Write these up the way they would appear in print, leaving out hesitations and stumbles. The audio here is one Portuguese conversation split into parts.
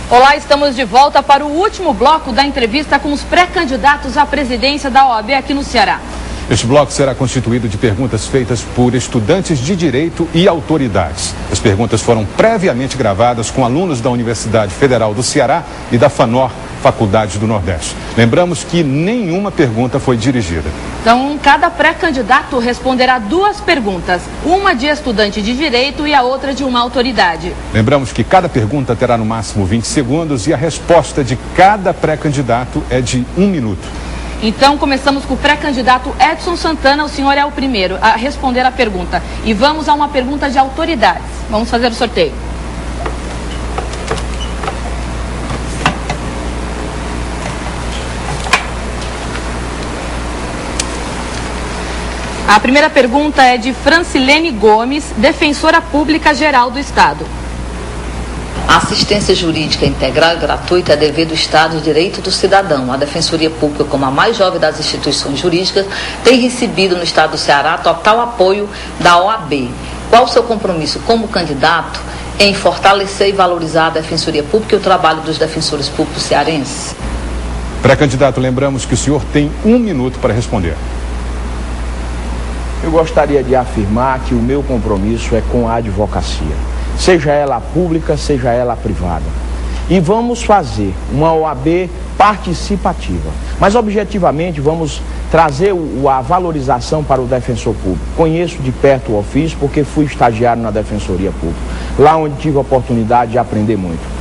Olá, estamos de volta para o último bloco da entrevista com os pré-candidatos à presidência da OAB aqui no Ceará. Este bloco será constituído de perguntas feitas por estudantes de direito e autoridades. As perguntas foram previamente gravadas com alunos da Universidade Federal do Ceará e da FANOR, Faculdade do Nordeste. Lembramos que nenhuma pergunta foi dirigida. Então, cada pré-candidato responderá 2 perguntas, uma de estudante de direito e a outra de uma autoridade. Lembramos que cada pergunta terá no máximo 20 segundos e a resposta de cada pré-candidato é de 1 minuto. Então, começamos com o pré-candidato Edson Santana. O senhor é o primeiro a responder a pergunta. E vamos a uma pergunta de autoridades. Vamos fazer o sorteio. A primeira pergunta é de Francilene Gomes, defensora pública geral do Estado. A assistência jurídica integral e gratuita é dever do Estado e direito do cidadão. A Defensoria Pública, como a mais jovem das instituições jurídicas, tem recebido no Estado do Ceará total apoio da OAB. Qual o seu compromisso como candidato em fortalecer e valorizar a Defensoria Pública e o trabalho dos defensores públicos cearenses? Pré-candidato, lembramos que o senhor tem 1 minuto para responder. Eu gostaria de afirmar que o meu compromisso é com a advocacia, seja ela pública, seja ela privada. E vamos fazer uma OAB participativa, mas objetivamente vamos trazer a valorização para o defensor público. Conheço de perto o ofício porque fui estagiário na Defensoria Pública, lá onde tive a oportunidade de aprender muito.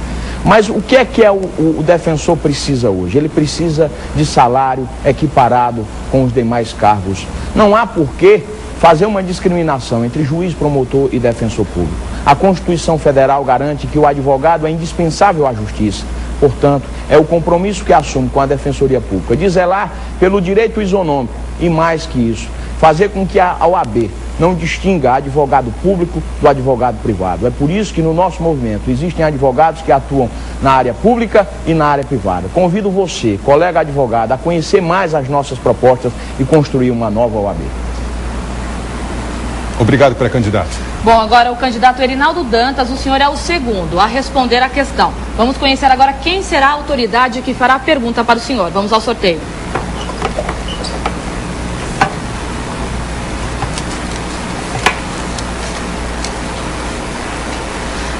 Mas o que é o defensor precisa hoje? Ele precisa de salário equiparado com os demais cargos. Não há por que fazer uma discriminação entre juiz, promotor e defensor público. A Constituição Federal garante que o advogado é indispensável à justiça. Portanto, é o compromisso que assumo com a Defensoria Pública de zelar pelo direito isonômico e, mais que isso, fazer com que a OAB não distinga advogado público do advogado privado. É por isso que no nosso movimento existem advogados que atuam na área pública e na área privada. Convido você, colega advogado, a conhecer mais as nossas propostas e construir uma nova OAB. Obrigado, pré-candidato. Bom, agora o candidato Erinaldo Dantas, o senhor é o segundo a responder a questão. Vamos conhecer agora quem será a autoridade que fará a pergunta para o senhor. Vamos ao sorteio.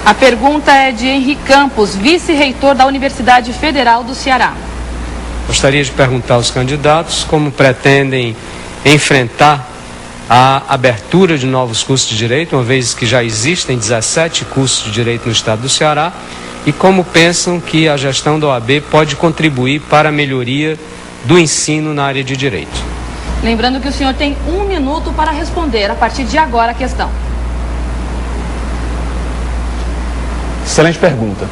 A pergunta é de Henrique Campos, vice-reitor da Universidade Federal do Ceará. Gostaria de perguntar aos candidatos como pretendem enfrentar a abertura de novos cursos de Direito, uma vez que já existem 17 cursos de Direito no estado do Ceará, e como pensam que a gestão da OAB pode contribuir para a melhoria do ensino na área de Direito. Lembrando que o senhor tem 1 minuto para responder a partir de agora a questão. Excelente pergunta.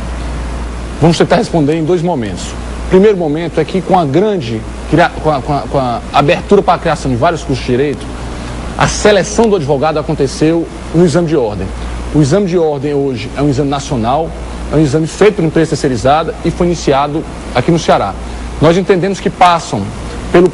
Vamos tentar responder em 2 momentos. O primeiro momento é que com a abertura para a criação de vários cursos de Direito, a seleção do advogado aconteceu no exame de ordem. O exame de ordem hoje é um exame nacional, é um exame feito por empresa terceirizada e foi iniciado aqui no Ceará. Nós entendemos que passam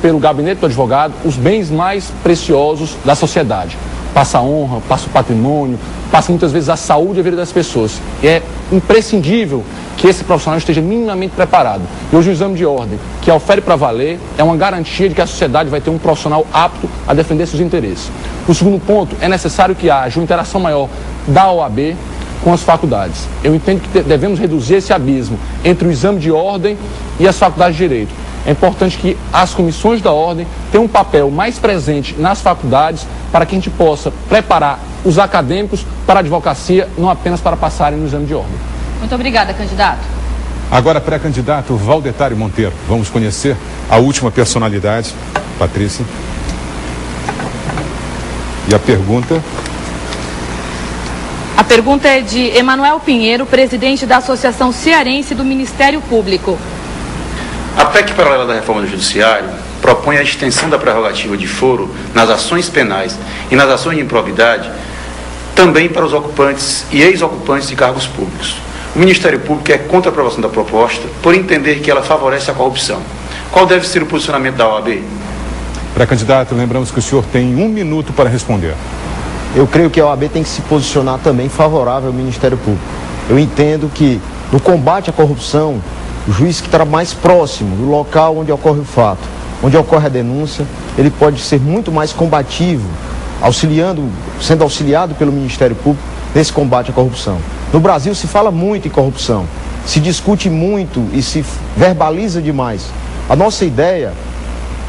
pelo gabinete do advogado os bens mais preciosos da sociedade. Passa a honra, passa o patrimônio, passa muitas vezes a saúde e a vida das pessoas. E é imprescindível que esse profissional esteja minimamente preparado. E hoje o exame de ordem, que ofere para valer, é uma garantia de que a sociedade vai ter um profissional apto a defender seus interesses. O segundo ponto, é necessário que haja uma interação maior da OAB com as faculdades. Eu entendo que devemos reduzir esse abismo entre o exame de ordem e as faculdades de Direito. É importante que as comissões da ordem tenham um papel mais presente nas faculdades para que a gente possa preparar os acadêmicos para a advocacia, não apenas para passarem no exame de ordem. Muito obrigada, candidato. Agora, pré-candidato Valdetário Monteiro. Vamos conhecer a última personalidade, Patrícia. E a pergunta? A pergunta é de Emanuel Pinheiro, presidente da Associação Cearense do Ministério Público. A PEC paralela da reforma do Judiciário propõe a extensão da prerrogativa de foro nas ações penais e nas ações de improbidade também para os ocupantes e ex-ocupantes de cargos públicos. O Ministério Público é contra a aprovação da proposta por entender que ela favorece a corrupção. Qual deve ser o posicionamento da OAB? Pré-candidato, lembramos que o senhor tem 1 minuto para responder. Eu creio que a OAB tem que se posicionar também favorável ao Ministério Público. Eu entendo que No combate à corrupção, o juiz que está mais próximo do local onde ocorre o fato, onde ocorre a denúncia, ele pode ser muito mais combativo, sendo auxiliado pelo Ministério Público nesse combate à corrupção. No Brasil se fala muito em corrupção, se discute muito e se verbaliza demais. A nossa ideia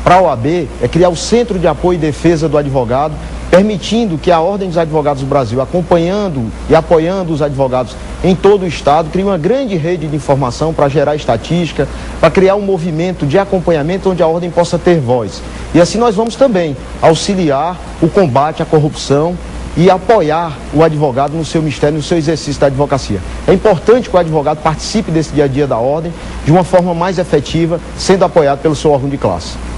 para a OAB é criar o Centro de Apoio e Defesa do Advogado, permitindo que a Ordem dos Advogados do Brasil, acompanhando e apoiando os advogados em todo o Estado, crie uma grande rede de informação para gerar estatística, para criar um movimento de acompanhamento onde a Ordem possa ter voz. E assim nós vamos também auxiliar o combate à corrupção e apoiar o advogado no seu mistério, no seu exercício da advocacia. É importante que o advogado participe desse dia a dia da Ordem de uma forma mais efetiva, sendo apoiado pelo seu órgão de classe.